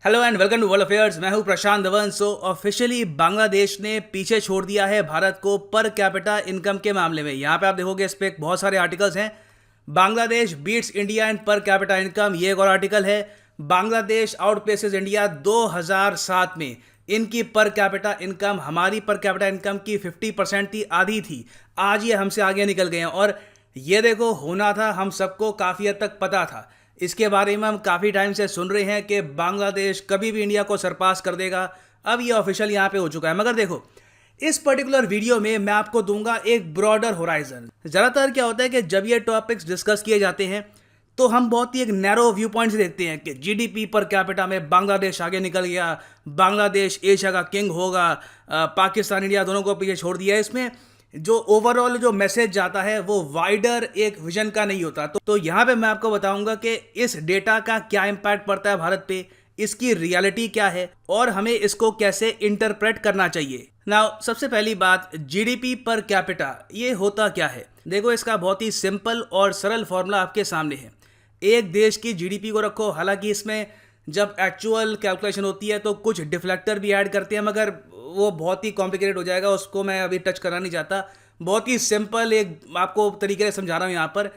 Hello and welcome to world affairs. मैं हूं प्रशांत Dhawan. Officially Bangladesh ने पीछे छोड़ दिया है भारत को पर कैपिटा इनकम के मामले में। यहां पे आप देखोगे इस पे बहुत सारे आर्टिकल्स हैं। Bangladesh beats India in per capita income, ये एक और आर्टिकल है। बांग्लादेश आउट पेसेस इंडिया 2007 में इनकी पर कैपिटा इनकम हमारी पर कैपिटा इनकम की 50% थी, आधी थी। आज ये हमसे आगे निकल गए हैं और ये देखो होना था, हम सबको काफ़ी हद तक पता था। इसके बारे में हम काफ़ी टाइम से सुन रहे हैं कि बांग्लादेश कभी भी इंडिया को सरपास कर देगा। अब ये ऑफिशियल यहाँ पे हो चुका है। मगर देखो, इस पर्टिकुलर वीडियो में मैं आपको दूंगा एक ब्रॉडर होराइजन। ज़्यादातर क्या होता है कि जब ये टॉपिक्स डिस्कस किए जाते हैं तो हम बहुत ही एक नैरो व्यू पॉइंट से देखते हैं कि जीडीपी पर कैपिटा में बांग्लादेश आगे निकल गया, बांग्लादेश एशिया का किंग होगा, पाकिस्तान इंडिया दोनों को पीछे छोड़ दिया। इसमें जो ओवरऑल जो मैसेज जाता है वो वाइडर एक विजन का नहीं होता। तो यहाँ पे मैं आपको बताऊंगा कि इस डेटा का क्या इम्पैक्ट पड़ता है भारत पे, इसकी रियलिटी क्या है और हमें इसको कैसे इंटरप्रेट करना चाहिए। नाउ सबसे पहली बात, जीडीपी पर कैपिटा ये होता क्या है। देखो, इसका बहुत ही सिंपल और सरल फॉर्मूला आपके सामने है। एक देश की जीडीपी को रखो, हालांकि इसमें जब एक्चुअल कैलकुलेशन होती है तो कुछ डिफ्लेक्टर भी ऐड करते हैं, मगर वो बहुत ही कॉम्प्लिकेटेड हो जाएगा, उसको मैं अभी टच करना नहीं चाहता। बहुत ही सिंपल एक आपको तरीके से समझा रहा हूँ यहाँ पर।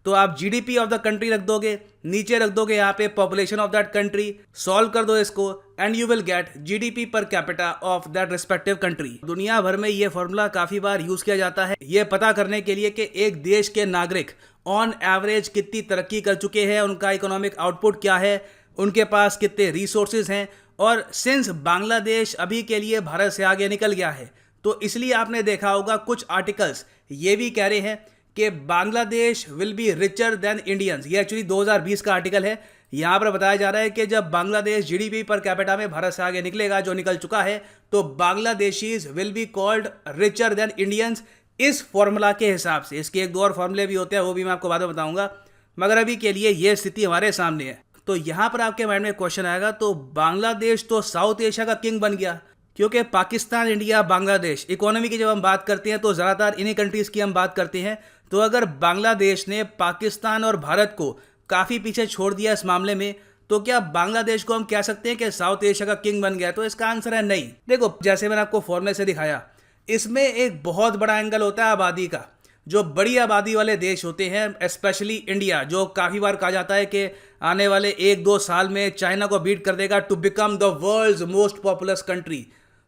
तो आप जीडीपी ऑफ द कंट्री रख दोगे, नीचे रख दोगे यहाँ पे population of that country, solve कर दो इसको and you will get GDP per capita of that respective country. दुनिया भर में ये फॉर्मूला काफ़ी बार यूज़ किया जाता है, ये पता करने के लिए कि एक देश के नागरिक ऑन एवरेज कितनी तरक्की कर चुके हैं, उनका इकोनॉमिक आउटपुट क्या है, उनके पास कितने रिसोर्सेज हैं। और सिंस बांग्लादेश अभी के लिए भारत से आगे निकल गया है तो इसलिए आपने देखा होगा कुछ आर्टिकल्स ये भी कह रहे हैं कि Bangladesh will be richer than Indians. ये एक्चुअली 2020 का आर्टिकल है। यहाँ पर बताया जा रहा है कि जब बांग्लादेश जीडीपी पर कैपिटा में भारत से आगे निकलेगा, जो निकल चुका है, तो Bangladeshis will be called richer than Indians. इस फॉर्मूला के हिसाब से, इसके एक दो और फॉर्मूले भी होते हैं, वो भी मैं आपको बाद में बताऊंगा, मगर अभी के लिए ये स्थिति हमारे सामने है। तो यहां पर आपके माइंड में क्वेश्चन आएगा, तो बांग्लादेश तो साउथ एशिया का किंग बन गया, क्योंकि पाकिस्तान इंडिया बांग्लादेश इकोनॉमी की जब हम बात करते हैं तो ज़्यादातर इन्हीं कंट्रीज़ की हम बात करते हैं। तो अगर बांग्लादेश ने पाकिस्तान और भारत को काफ़ी पीछे छोड़ दिया इस मामले में, तो क्या बांग्लादेश को हम कह सकते हैं कि साउथ एशिया का किंग बन गया? तो इसका आंसर है नहीं। देखो, जैसे मैंने आपको फॉर्मूले से दिखाया, इसमें एक बहुत बड़ा एंगल होता है आबादी का। जो बड़ी आबादी वाले देश होते हैं, स्पेशली इंडिया, जो काफ़ी बार कहा जाता है कि आने वाले 1-2 साल में चाइना को बीट कर देगा to become the world's most populous country,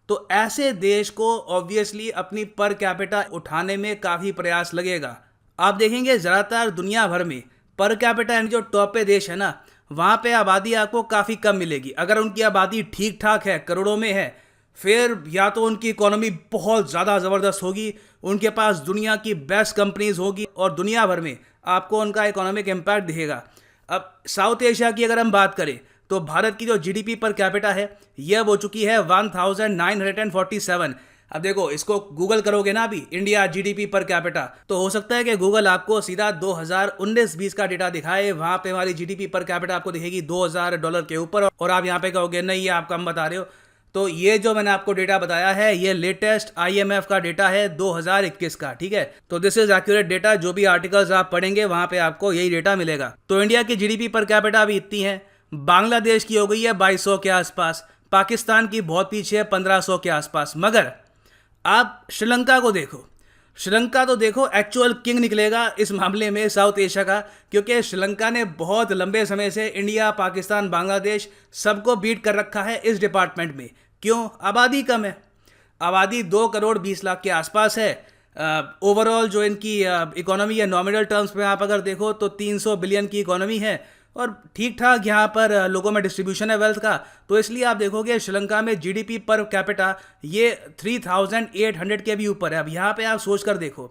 तो ऐसे देश को ऑब्वियसली अपनी पर कैपिटा उठाने में काफ़ी प्रयास लगेगा। आप देखेंगे ज़्यादातर दुनिया भर में पर कैपिटा यानी जो टॉप पे देश है ना, वहाँ पे आबादी आपको काफ़ी कम मिलेगी। अगर उनकी आबादी ठीक ठाक है, करोड़ों में है, फिर या तो उनकी इकोनॉमी बहुत ज़्यादा ज़बरदस्त होगी, उनके पास दुनिया की बेस्ट कंपनीज होगी और दुनिया भर में आपको उनका इकोनॉमिक इम्पैक्ट दिखेगा। अब साउथ एशिया की अगर हम बात करें तो भारत की जो जीडीपी पर कैपिटा है यह हो चुकी है 1947। अब देखो, इसको गूगल करोगे ना अभी, इंडिया जीडीपी पर कैपिटा, तो हो सकता है कि गूगल आपको सीधा 2019-20 का डेटा दिखाए। वहां पे हमारी जीडीपी पर कैपिटा आपको दिखेगी $2000 के ऊपर, और आप यहाँ पे कहोगे नहीं, ये आप कम बता रहे हो। तो ये जो मैंने आपको डेटा बताया है, ये लेटेस्ट आईएमएफ का डेटा है 2021 का, ठीक है। तो दिस इज एक्यूरेट डेटा। जो भी आर्टिकल्स आप पढ़ेंगे वहां पे आपको यही डेटा मिलेगा। तो इंडिया की जीडीपी पर कैपिटा अभी इतनी है, बांग्लादेश की हो गई है 2200 के आसपास, पाकिस्तान की बहुत पीछे है 1500 के आसपास। मगर आप श्रीलंका को देखो, श्रीलंका तो देखो एक्चुअल किंग निकलेगा इस मामले में साउथ एशिया का, क्योंकि श्रीलंका ने बहुत लंबे समय से इंडिया, पाकिस्तान, बांग्लादेश सबको बीट कर रखा है इस डिपार्टमेंट में। क्यों? आबादी कम है, आबादी 2,20,00,000 के आसपास है। ओवरऑल जो इनकी इकोनॉमी है, नॉमिनल टर्म्स में आप अगर देखो तो 300 बिलियन की इकोनॉमी है और ठीक ठाक यहाँ पर लोगों में डिस्ट्रीब्यूशन है वेल्थ का। तो इसलिए आप देखोगे श्रीलंका में जीडीपी पर कैपिटा ये 3800 के भी ऊपर है। अब यहाँ पे आप सोच कर देखो,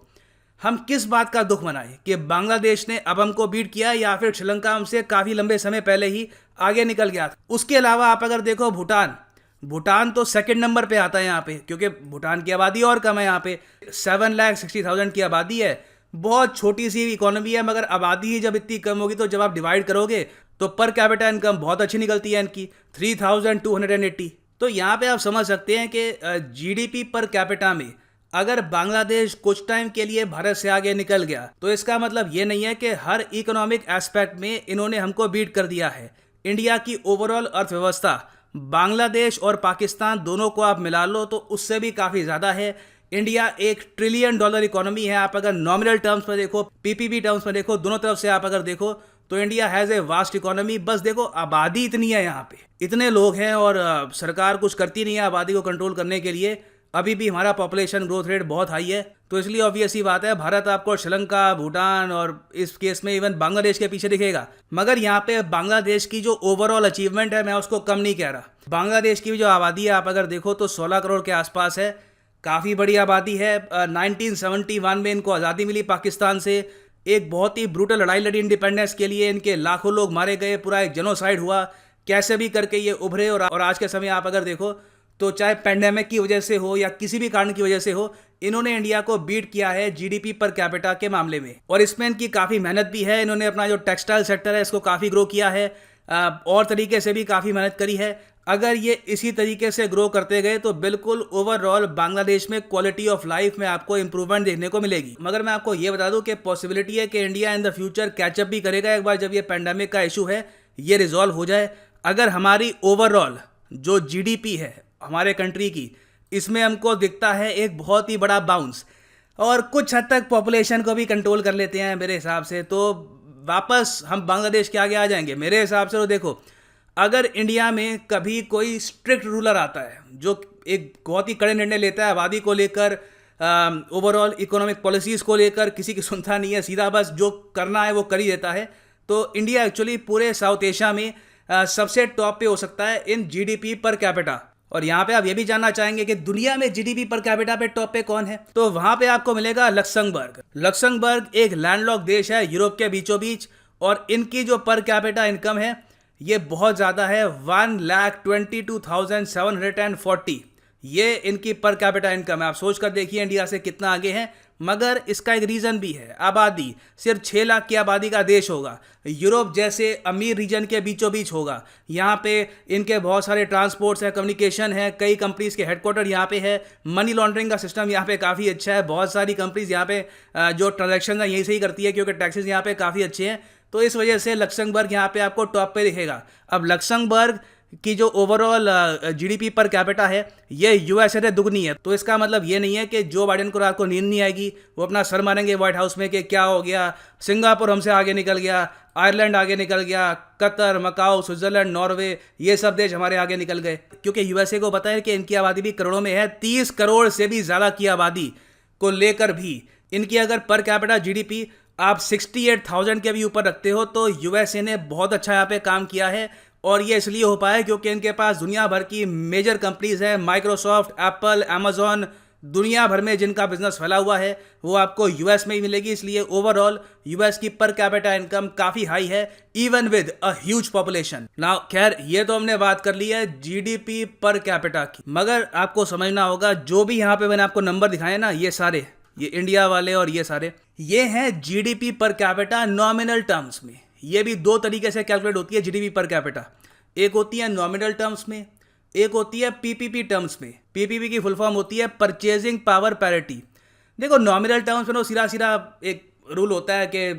हम किस बात का दुख मनाएं कि बांग्लादेश ने अब हमको बीट किया, या फिर श्रीलंका हमसे काफ़ी लंबे समय पहले ही आगे निकल गया था। उसके अलावा आप अगर देखो भूटान, भूटान तो सेकंड नंबर पे आता है यहाँ पे, क्योंकि भूटान की आबादी और कम है। यहाँ पे 7,60,000 की आबादी है, बहुत छोटी सी इकोनॉमी है, मगर आबादी ही जब इतनी कम होगी तो जब आप डिवाइड करोगे तो पर कैपिटा इनकम बहुत अच्छी निकलती है इनकी, 3,280। तो यहाँ पे आप समझ सकते हैं कि जीडीपी पर कैपिटा में अगर बांग्लादेश कुछ टाइम के लिए भारत से आगे निकल गया तो इसका मतलब ये नहीं है कि हर इकोनॉमिक एस्पेक्ट में इन्होंने हमको बीट कर दिया है। इंडिया की ओवरऑल अर्थव्यवस्था बांग्लादेश और पाकिस्तान दोनों को आप मिला लो तो उससे भी काफ़ी ज़्यादा है। इंडिया $1 ट्रिलियन इकोनॉमी है। आप अगर नॉमिनल टर्म्स में देखो, पीपीपी टर्म्स में देखो, दोनों तरफ से आप अगर देखो तो India has a vast economy. बस देखो आबादी इतनी है, यहाँ पे इतने लोग हैं और सरकार कुछ करती नहीं है आबादी को कंट्रोल करने के लिए। अभी भी हमारा पॉपुलेशन ग्रोथ रेट बहुत हाई है, तो इसलिए ऑब्वियस ही बात है भारत आपको श्रीलंका, भूटान और इस केस में इवन बांग्लादेश के पीछे दिखेगा। मगर यहाँ पे बांग्लादेश की जो ओवरऑल अचीवमेंट है मैं उसको कम नहीं कह रहा। बांग्लादेश की जो आबादी है आप अगर देखो तो 16 करोड़ के आसपास है, काफ़ी बड़ी आबादी है। 1971 में इनको आज़ादी मिली पाकिस्तान से, एक बहुत ही ब्रूटल लड़ाई लड़ी इंडिपेंडेंस के लिए, इनके लाखों लोग मारे गए, पूरा एक जेनोसाइड हुआ। कैसे भी करके ये उभरे और आज के समय आप अगर देखो तो चाहे पेंडेमिक की वजह से हो या किसी भी कारण की वजह से हो, इन्होंने इंडिया को बीट किया है जीडीपी पर कैपिटा के मामले में। और इसमें इनकी काफ़ी मेहनत भी है। इन्होंने अपना जो टेक्सटाइल सेक्टर है इसको काफ़ी ग्रो किया है, और तरीके से भी काफ़ी मेहनत करी है। अगर ये इसी तरीके से ग्रो करते गए तो बिल्कुल ओवरऑल बांग्लादेश में क्वालिटी ऑफ लाइफ में आपको इंप्रूवमेंट देखने को मिलेगी। मगर मैं आपको ये बता दूं कि पॉसिबिलिटी है कि India in the future catch up भी करेगा एक बार जब ये पेंडेमिक का इशू है ये रिजॉल्व हो जाए। अगर हमारी ओवरऑल जो जीडीपी है हमारे कंट्री की, इसमें हमको दिखता है एक बहुत ही बड़ा बाउंस, और कुछ हद तक पॉपुलेशन को भी कंट्रोल कर लेते हैं मेरे हिसाब से, तो वापस हम बांग्लादेश के आगे आ जाएंगे मेरे हिसाब से। तो देखो, अगर इंडिया में कभी कोई स्ट्रिक्ट रूलर आता है जो एक बहुत ही कड़े निर्णय लेता है आबादी को लेकर, ओवरऑल इकोनॉमिक पॉलिसीज़ को लेकर, किसी की सुनता नहीं है, सीधा बस जो करना है वो कर ही देता है, तो इंडिया एक्चुअली पूरे साउथ एशिया में सबसे टॉप पे हो सकता है इन जीडीपी पर कैपिटा। और यहाँ पे आप ये भी जानना चाहेंगे कि दुनिया में जीडीपी पर कैपिटा पे टॉप पे कौन है, तो वहाँ पे आपको मिलेगा लक्समबर्ग। लक्समबर्ग एक लैंडलॉक देश है यूरोप के बीचों बीच, और इनकी जो पर कैपिटा इनकम है ये बहुत ज़्यादा है, 1,22,740। ये इनकी पर कैपिटा इनकम है। आप सोच कर देखिए इंडिया से कितना आगे है। मगर इसका एक रीज़न भी है, आबादी सिर्फ 6 लाख की आबादी का देश होगा, यूरोप जैसे अमीर रीजन के बीचों बीच होगा। यहाँ पे इनके बहुत सारे ट्रांसपोर्ट्स है, कम्युनिकेशन है, कई कंपनीज के हेडक्वार्टर यहाँ पे है, मनी लॉन्ड्रिंग का सिस्टम यहाँ पे काफ़ी अच्छा है। बहुत सारी कंपनीज यहाँ पे जो ट्रांजेक्शन है यहीं से ही करती है क्योंकि टैक्सेस यहाँ पे काफ़ी अच्छे हैं, तो इस वजह से लक्समबर्ग यहाँ पे आपको टॉप पे दिखेगा। अब लक्समबर्ग की जो ओवरऑल जीडीपी पर कैपिटा है ये यूएसए से दुगनी है, तो इसका मतलब ये नहीं है कि जो बाइडेन को रात को नींद नहीं आएगी, वो अपना सर मारेंगे व्हाइट हाउस में कि क्या हो गया, सिंगापुर हमसे आगे निकल गया, आयरलैंड आगे निकल गया, कतर, मकाऊ, स्विट्जरलैंड, नॉर्वे, ये सब देश हमारे आगे निकल गए। क्योंकि यूएसए को पता है कि इनकी आबादी भी करोड़ों में है, 30 करोड़ से भी ज़्यादा की आबादी को लेकर भी इनकी अगर पर कैपिटा जीडीपी आप 68,000 के भी ऊपर रखते हो तो यूएसए ने बहुत अच्छा यहाँ पे काम किया है। और ये इसलिए हो पाया क्योंकि इनके पास दुनिया भर की मेजर कंपनीज है, माइक्रोसॉफ्ट, एप्पल, अमेजॉन, दुनिया भर में जिनका बिजनेस फैला हुआ है वो आपको यूएस में ही मिलेगी। इसलिए ओवरऑल यूएस की पर कैपिटा इनकम काफ़ी हाई है, even with a huge population. Now खैर ये तो हमने बात कर ली है जीडीपी पर कैपिटा की, मगर आपको समझना होगा जो भी यहाँ पे मैंने आपको नंबर दिखाए ना, ये सारे, ये इंडिया वाले और ये सारे, ये हैं GDP per capita nominal terms में। ये भी दो तरीके से कैलकुलेट होती है जीडीपी पर कैपिटा, एक होती है नॉमिनल टर्म्स में, एक होती है पीपीपी टर्म्स में। पीपीपी की फुल फॉर्म होती है परचेजिंग पावर पैरिटी। देखो नॉमिनल टर्म्स में तो सीधा सीधा एक रूल होता है कि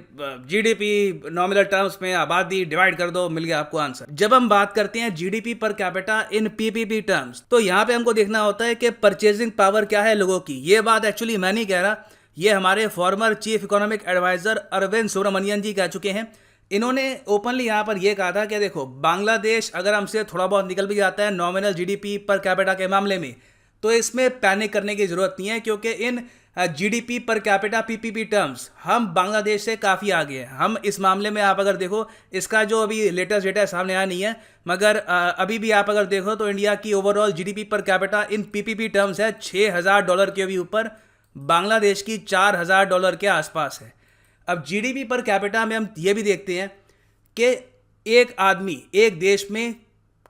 जीडीपी नॉमिनल टर्म्स में आबादी डिवाइड कर दो, मिल गया आपको आंसर। जब हम बात करते हैं जीडीपी पर कैपिटा इन पीपीपी टर्म्स, तो यहाँ पे हमको देखना होता है कि परचेजिंग पावर क्या है लोगों की। ये बात एक्चुअली मैं नहीं कह रहा, ये हमारे former chief economic adviser Arvind Subramanian ji कह चुके हैं। इन्होंने ओपनली यहाँ पर यह कहा था कि देखो बांग्लादेश अगर हमसे थोड़ा बहुत निकल भी जाता है नॉमिनल जीडीपी पर कैपिटा के मामले में, तो इसमें पैनिक करने की ज़रूरत नहीं है क्योंकि in GDP per capita PPP terms हम बांग्लादेश से काफ़ी आगे हैं। हम इस मामले में आप अगर देखो, इसका जो अभी लेटेस्ट डेटा सामने आया नहीं है, मगर अभी भी आप अगर देखो तो इंडिया की ओवरऑल जीडीपी पर कैपिटा इन पीपीपी टर्म्स है $6,000 के भी ऊपर, बांग्लादेश की $4,000 के आसपास है। अब जीडीपी पर कैपिटा में हम ये भी देखते हैं कि एक आदमी एक देश में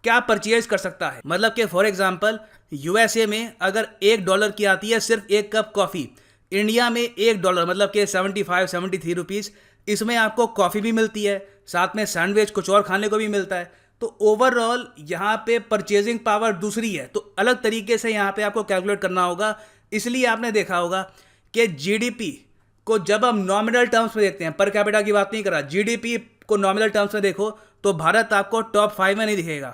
क्या परचेज कर सकता है। मतलब कि फॉर एग्जांपल यूएसए में अगर $1 की आती है सिर्फ एक कप कॉफ़ी, इंडिया में $1 मतलब कि 75-73 रुपीज़, इसमें आपको कॉफ़ी भी मिलती है, साथ में सैंडविच कुछ और खाने को भी मिलता है। तो ओवरऑल यहाँ पे परचेजिंग पावर दूसरी है, तो अलग तरीके से यहाँ पे आपको कैलकुलेट करना होगा। इसलिए आपने देखा होगा कि जीडीपी को जब हम नॉमिनल टर्म्स में देखते हैं, पर कैपिटा की बात नहीं कर रहा, जीडीपी को नॉमिनल टर्म्स में देखो तो भारत आपको टॉप 5 में नहीं दिखेगा।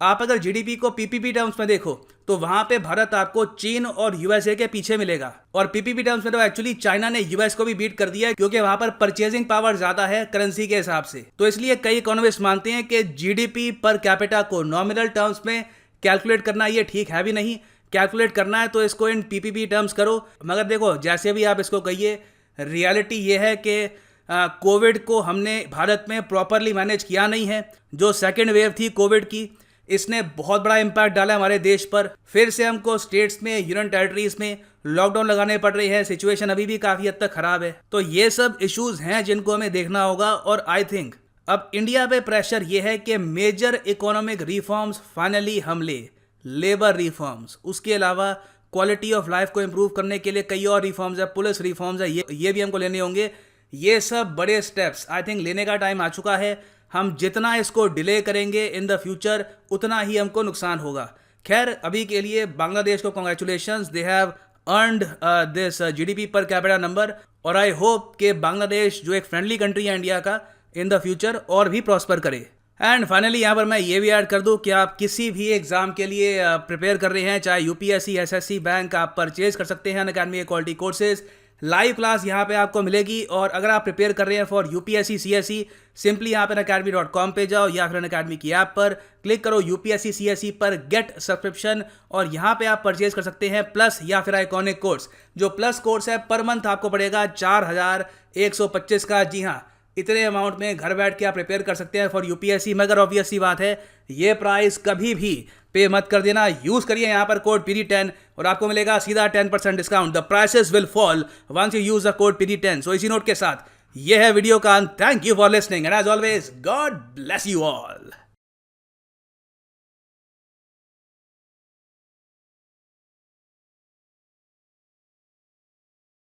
आप अगर जीडीपी को पीपीपी टर्म्स में देखो तो वहां पे भारत आपको चीन और यूएसए के पीछे मिलेगा। और पीपीपी टर्म्स में तो एक्चुअली चाइना ने यूएस को भी बीट कर दिया है, क्योंकि वहां पर परचेजिंग पावर ज्यादा है करेंसी के हिसाब से। तो इसलिए कई इकोनॉमिस्ट मानते हैं कि जीडीपी पर कैपिटा को नॉमिनल टर्म्स में कैलकुलेट करना ये ठीक है भी नहीं। कैलकुलेट करना है तो इसको इन पीपीपी टर्म्स करो। मगर देखो, जैसे भी आप इसको कहिए, रियलिटी ये है कि कोविड को हमने भारत में प्रॉपरली मैनेज किया नहीं है। जो सेकेंड वेव थी कोविड की, इसने बहुत बड़ा इम्पैक्ट डाला हमारे देश पर। फिर से हमको स्टेट्स में, यूनियन टेरिटरीज में लॉकडाउन लगाने पड़ रही है। सिचुएशन अभी भी काफ़ी हद तक खराब है। तो ये सब इश्यूज हैं जिनको हमें देखना होगा। और आई थिंक अब इंडिया पे प्रेशर ये है कि मेजर इकोनॉमिक रिफॉर्म्स फाइनली हम लेबर रिफॉर्म्स, उसके अलावा क्वालिटी ऑफ लाइफ को इम्प्रूव करने के लिए कई और रिफॉर्म्स है, पुलिस रिफॉर्म्स है, ये भी हमको लेने होंगे। ये सब बड़े स्टेप्स आई थिंक लेने का टाइम आ चुका है। हम जितना इसको डिले करेंगे इन द फ्यूचर, उतना ही हमको नुकसान होगा। खैर, अभी के लिए बांग्लादेश को congratulations, they have earned this GDP per capita number. और आई होप कि बांग्लादेश जो एक फ्रेंडली कंट्री है इंडिया का, इन द फ्यूचर और भी प्रॉस्पर करे। एंड फाइनली यहाँ पर मैं ये भी ऐड कर दूँ कि आप किसी भी एग्जाम के लिए प्रिपेयर कर रहे हैं, चाहे यूपीएससी, एसएससी, बैंक, आप परचेज कर सकते हैं अनअकैडमी के क्वालिटी कोर्सेज। लाइव क्लास यहाँ पे आपको मिलेगी। और अगर आप प्रिपेयर कर रहे हैं फॉर यूपीएससी, सीएससी, सिंपली यहाँ पे अनअकैडमी.com पे जाओ या फिर अनअकैडमी की ऐप पर क्लिक करो, यूपीएससी, सीएससी पर गेट सब्सक्रिप्शन, और यहाँ पे आप परचेज कर सकते हैं प्लस या फिर आइकॉनिक कोर्स। जो प्लस कोर्स है पर मंथ आपको पड़ेगा 4125 का। जी हाँ, इतने अमाउंट में घर बैठ के आप प्रिपेयर कर सकते हैं फॉर यूपीएससी। मगर ऑब्वियस सी बात है, ये प्राइस कभी भी पे मत कर देना। यूज करिए यहाँ पर कोड PD10 और आपको मिलेगा सीधा 10% discount. The prices will fall once you use the code PD10। सो इसी नोट के साथ ये है वीडियो का अंत। Thank you for listening and as always God bless you all.